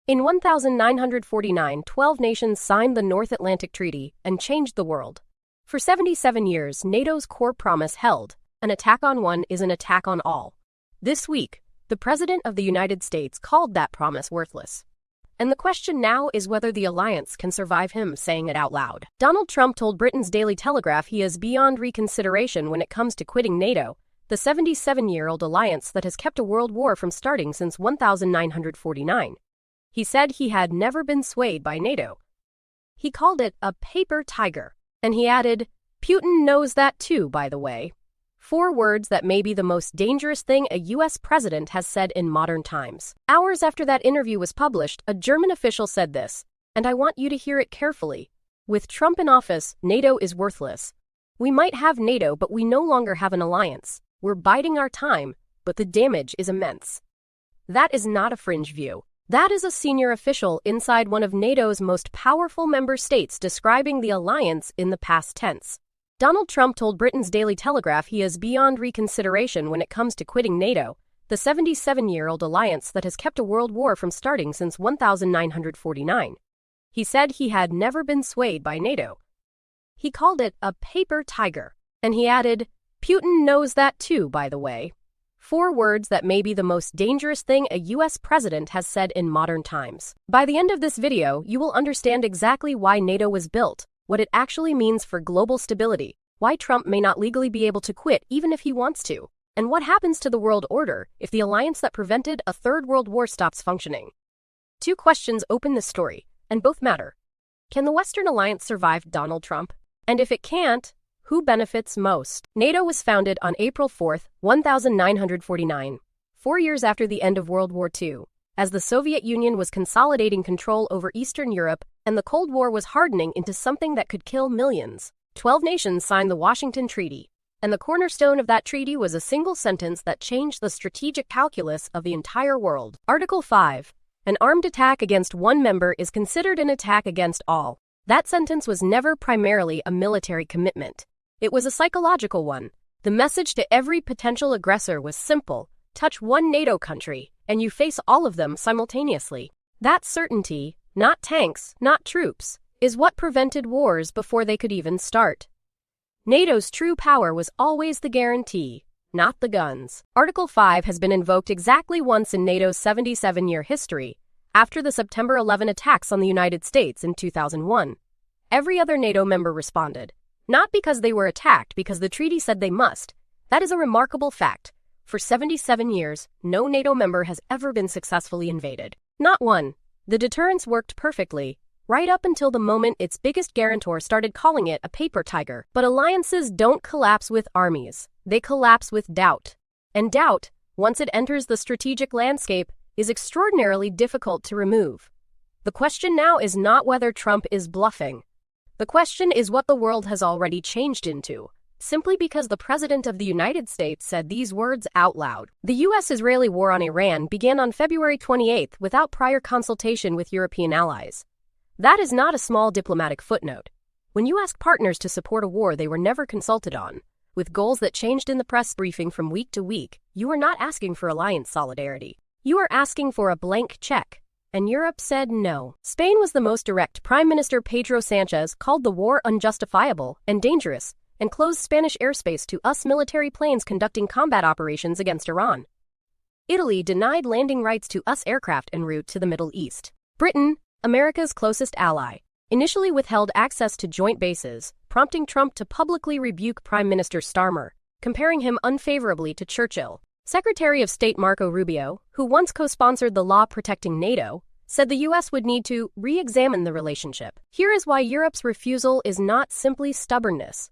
In 1949, 12 nations signed the North Atlantic Treaty and changed the world. For 77 years, NATO's core promise held: an attack on one is an attack on all. This week, the President of the United States called that promise worthless. And the question now is whether the alliance can survive him saying it out loud. Donald Trump told Britain's Daily Telegraph he is beyond reconsideration when it comes to quitting NATO, the 77-year-old alliance that has kept a world war from starting since 1949. He said he had never been swayed by NATO. He called it a paper tiger. And he added, "Putin knows that too, by the way." 4 words that may be the most dangerous thing a U.S. president has said in modern times. Hours after that interview was published, a German official said this, and I want you to hear it carefully. With Trump in office, NATO is worthless. We might have NATO, but we no longer have an alliance. We're biding our time, but the damage is immense. That is not a fringe view. That is a senior official inside one of NATO's most powerful member states describing the alliance in the past tense. Donald Trump told Britain's Daily Telegraph he is beyond reconsideration when it comes to quitting NATO, the 77-year-old alliance that has kept a world war from starting since 1949. He said he had never been swayed by NATO. He called it a paper tiger. And he added, "Putin knows that too, by the way." 4 words that may be the most dangerous thing a U.S. president has said in modern times. By the end of this video, you will understand exactly why NATO was built, what it actually means for global stability, why Trump may not legally be able to quit even if he wants to, and what happens to the world order if the alliance that prevented a third world war stops functioning. 2 questions open this story, and both matter. Can the Western alliance survive Donald Trump? And if it can't, who benefits most? NATO was founded on April 4, 1949, 4 years after the end of World War II, as the Soviet Union was consolidating control over Eastern Europe and the Cold War was hardening into something that could kill millions. 12 nations signed the Washington Treaty, and the cornerstone of that treaty was a single sentence that changed the strategic calculus of the entire world. Article 5. An armed attack against one member is considered an attack against all. That sentence was never primarily a military commitment. It was a psychological one. The message to every potential aggressor was simple: touch one NATO country, and you face all of them simultaneously. That certainty, not tanks, not troops, is what prevented wars before they could even start. NATO's true power was always the guarantee, not the guns. Article 5 has been invoked exactly once in NATO's 77-year history, after the September 11 attacks on the United States in 2001. Every other NATO member responded. Not because they were attacked, because the treaty said they must. That is a remarkable fact. For 77 years, no NATO member has ever been successfully invaded. Not one. The deterrence worked perfectly, right up until the moment its biggest guarantor started calling it a paper tiger. But alliances don't collapse with armies. They collapse with doubt. And doubt, once it enters the strategic landscape, is extraordinarily difficult to remove. The question now is not whether Trump is bluffing. The question is what the world has already changed into, simply because the President of the United States said these words out loud. The U.S.-Israeli war on Iran began on February 28 without prior consultation with European allies. That is not a small diplomatic footnote. When you ask partners to support a war they were never consulted on, with goals that changed in the press briefing from week to week, you are not asking for alliance solidarity. You are asking for a blank check. And Europe said no. Spain was the most direct. Prime Minister Pedro Sanchez called the war unjustifiable and dangerous and closed Spanish airspace to US military planes conducting combat operations against Iran. Italy denied landing rights to US aircraft en route to the Middle East. Britain, America's closest ally, initially withheld access to joint bases, prompting Trump to publicly rebuke Prime Minister Starmer, comparing him unfavorably to Churchill. Secretary of State Marco Rubio, who once co-sponsored the law protecting NATO, said the U.S. would need to re-examine the relationship. Here is why Europe's refusal is not simply stubbornness.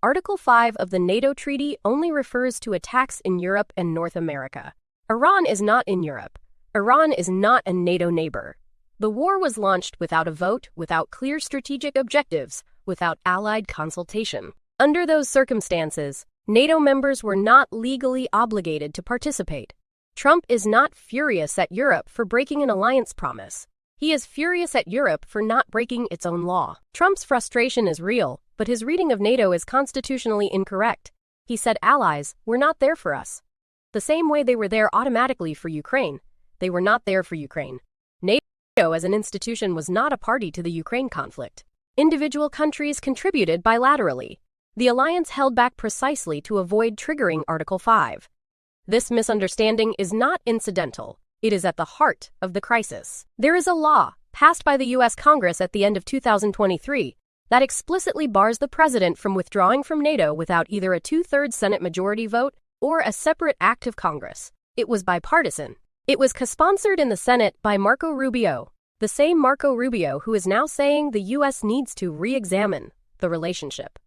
Article 5 of the NATO treaty only refers to attacks in Europe and North America. Iran is not in Europe. Iran is not a NATO neighbor. The war was launched without a vote, without clear strategic objectives, without allied consultation. Under those circumstances, NATO members were not legally obligated to participate. Trump is not furious at Europe for breaking an alliance promise. He is furious at Europe for not breaking its own law. Trump's frustration is real, but his reading of NATO is constitutionally incorrect. He said allies were not there for us. The same way they were there automatically for Ukraine, they were not there for Ukraine. NATO NATO as an institution was not a party to the Ukraine conflict. Individual countries contributed bilaterally. The alliance held back precisely to avoid triggering Article 5. This misunderstanding is not incidental. It is at the heart of the crisis. There is a law, passed by the U.S. Congress at the end of 2023, that explicitly bars the president from withdrawing from NATO without either a two-thirds Senate majority vote or a separate act of Congress. It was bipartisan. It was co-sponsored in the Senate by Marco Rubio, the same Marco Rubio who is now saying the U.S. needs to re-examine the relationship.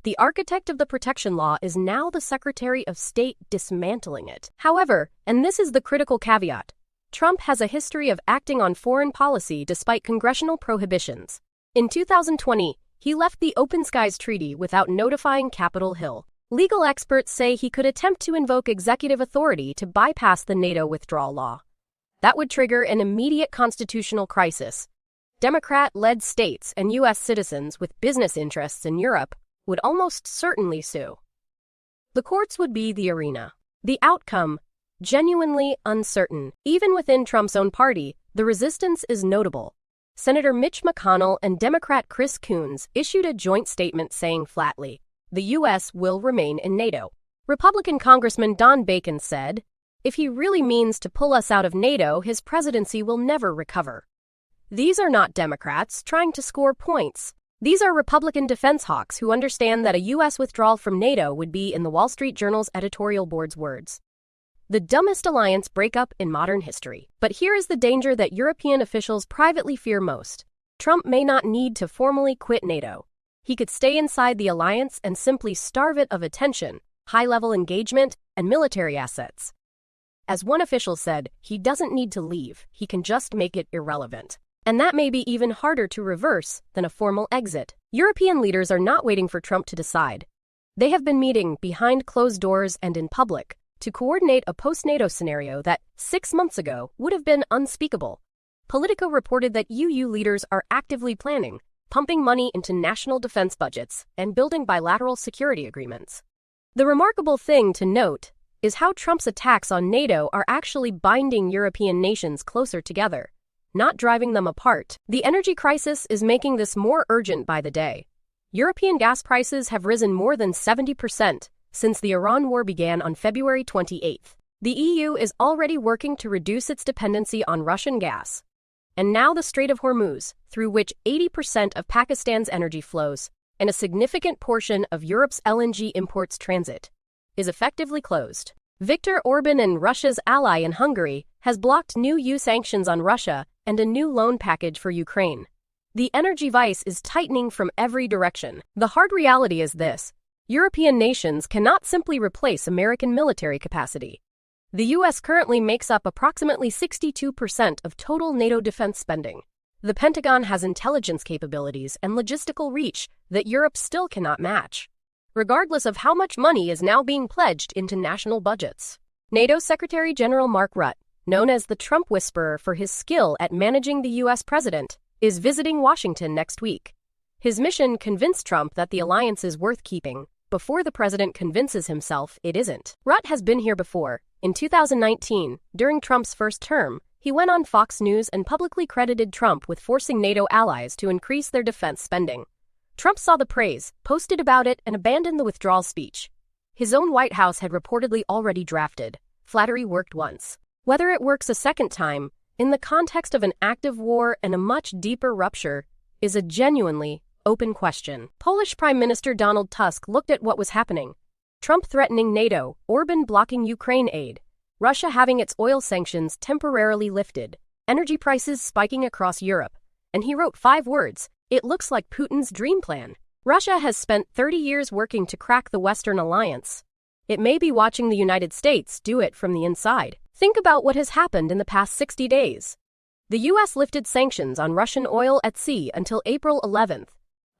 The architect of the protection law is now the Secretary of State dismantling it. However, and this is the critical caveat, Trump has a history of acting on foreign policy despite congressional prohibitions. In 2020, he left the Open Skies Treaty without notifying Capitol Hill. Legal experts say he could attempt to invoke executive authority to bypass the NATO withdrawal law. That would trigger an immediate constitutional crisis. Democrat-led states and U.S. citizens with business interests in Europe would almost certainly sue. The courts would be the arena. The outcome, genuinely uncertain. Even within Trump's own party, the resistance is notable. Senator Mitch McConnell and Democrat Chris Coons issued a joint statement saying flatly, the U.S. will remain in NATO. Republican Congressman Don Bacon said, if he really means to pull us out of NATO, his presidency will never recover. These are not Democrats trying to score points. These are Republican defense hawks who understand that a U.S. withdrawal from NATO would be, in the Wall Street Journal's editorial board's words, the dumbest alliance breakup in modern history. But here is the danger that European officials privately fear most. Trump may not need to formally quit NATO. He could stay inside the alliance and simply starve it of attention, high-level engagement, and military assets. As one official said, he doesn't need to leave, he can just make it irrelevant. And that may be even harder to reverse than a formal exit. European leaders are not waiting for Trump to decide. They have been meeting behind closed doors and in public to coordinate a post-NATO scenario that 6 months ago would have been unspeakable. Politico reported that EU leaders are actively planning, pumping money into national defense budgets and building bilateral security agreements. The remarkable thing to note is how Trump's attacks on NATO are actually binding European nations closer together, not driving them apart. The energy crisis is making this more urgent by the day. European gas prices have risen more than 70% since the Iran war began on February 28. The EU is already working to reduce its dependency on Russian gas. And now the Strait of Hormuz, through which 80% of Pakistan's energy flows, and a significant portion of Europe's LNG imports transit, is effectively closed. Viktor Orban and Russia's ally in Hungary has blocked new EU sanctions on Russia and a new loan package for Ukraine. The energy vice is tightening from every direction. The hard reality is this: European nations cannot simply replace American military capacity. The U.S. currently makes up approximately 62% of total NATO defense spending. The Pentagon has intelligence capabilities and logistical reach that Europe still cannot match, regardless of how much money is now being pledged into national budgets. NATO Secretary General Mark Rutte, known as the Trump Whisperer for his skill at managing the U.S. president, is visiting Washington next week. His mission: convince Trump that the alliance is worth keeping, before the president convinces himself it isn't. Rutte has been here before. In 2019, during Trump's first term, he went on Fox News and publicly credited Trump with forcing NATO allies to increase their defense spending. Trump saw the praise, posted about it, and abandoned the withdrawal speech. His own White House had reportedly already drafted, "Flattery worked once. Whether it works a second time, in the context of an active war and a much deeper rupture, is a genuinely open question." Polish Prime Minister Donald Tusk looked at what was happening. Trump threatening NATO, Orban blocking Ukraine aid, Russia having its oil sanctions temporarily lifted, energy prices spiking across Europe, and he wrote 5 words: "It looks like Putin's dream plan." Russia has spent 30 years working to crack the Western alliance. It may be watching the United States do it from the inside. Think about what has happened in the past 60 days. The U.S. lifted sanctions on Russian oil at sea until April 11th,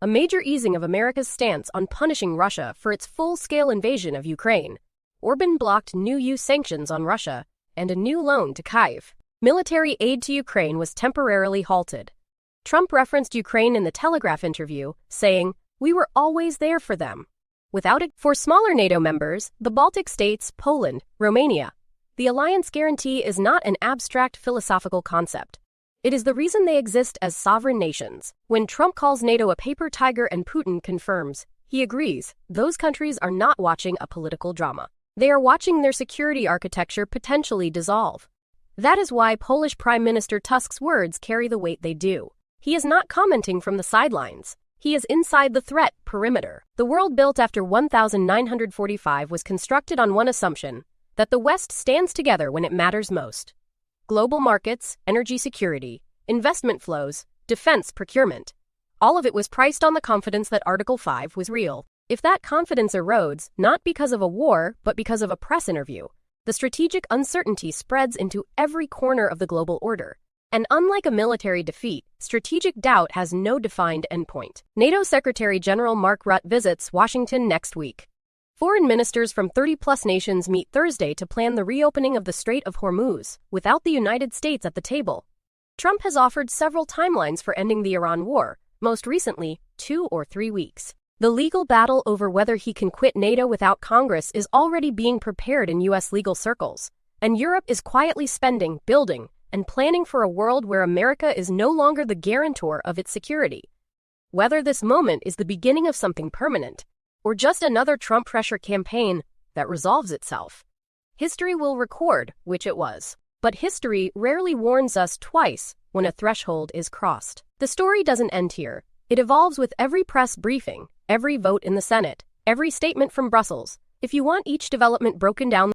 a major easing of America's stance on punishing Russia for its full-scale invasion of Ukraine. Orban blocked new EU sanctions on Russia and a new loan to Kyiv. Military aid to Ukraine was temporarily halted. Trump referenced Ukraine in the Telegraph interview, saying, "We were always there for them." Without it, for smaller NATO members, the Baltic states, Poland, Romania, the alliance guarantee is not an abstract philosophical concept. It is the reason they exist as sovereign nations. When Trump calls NATO a paper tiger and Putin confirms he agrees, those countries are not watching a political drama. They are watching their security architecture potentially dissolve. That is why Polish Prime Minister Tusk's words carry the weight they do. He is not commenting from the sidelines. He is inside the threat perimeter. The world built after 1945 was constructed on one assumption, that the West stands together when it matters most. Global markets, energy security, investment flows, defense procurement. All of it was priced on the confidence that Article 5 was real. If that confidence erodes, not because of a war, but because of a press interview, the strategic uncertainty spreads into every corner of the global order. And unlike a military defeat, strategic doubt has no defined endpoint. NATO Secretary General Mark Rutte visits Washington next week. Foreign ministers from 30-plus nations meet Thursday to plan the reopening of the Strait of Hormuz, without the United States at the table. Trump has offered several timelines for ending the Iran war, most recently, 2 or 3 weeks. The legal battle over whether he can quit NATO without Congress is already being prepared in U.S. legal circles, and Europe is quietly spending, building, and planning for a world where America is no longer the guarantor of its security. Whether this moment is the beginning of something permanent, or just another Trump pressure campaign that resolves itself, history will record which it was. But history rarely warns us twice when a threshold is crossed. The story doesn't end here. It evolves with every press briefing, every vote in the Senate, every statement from Brussels. If you want each development broken down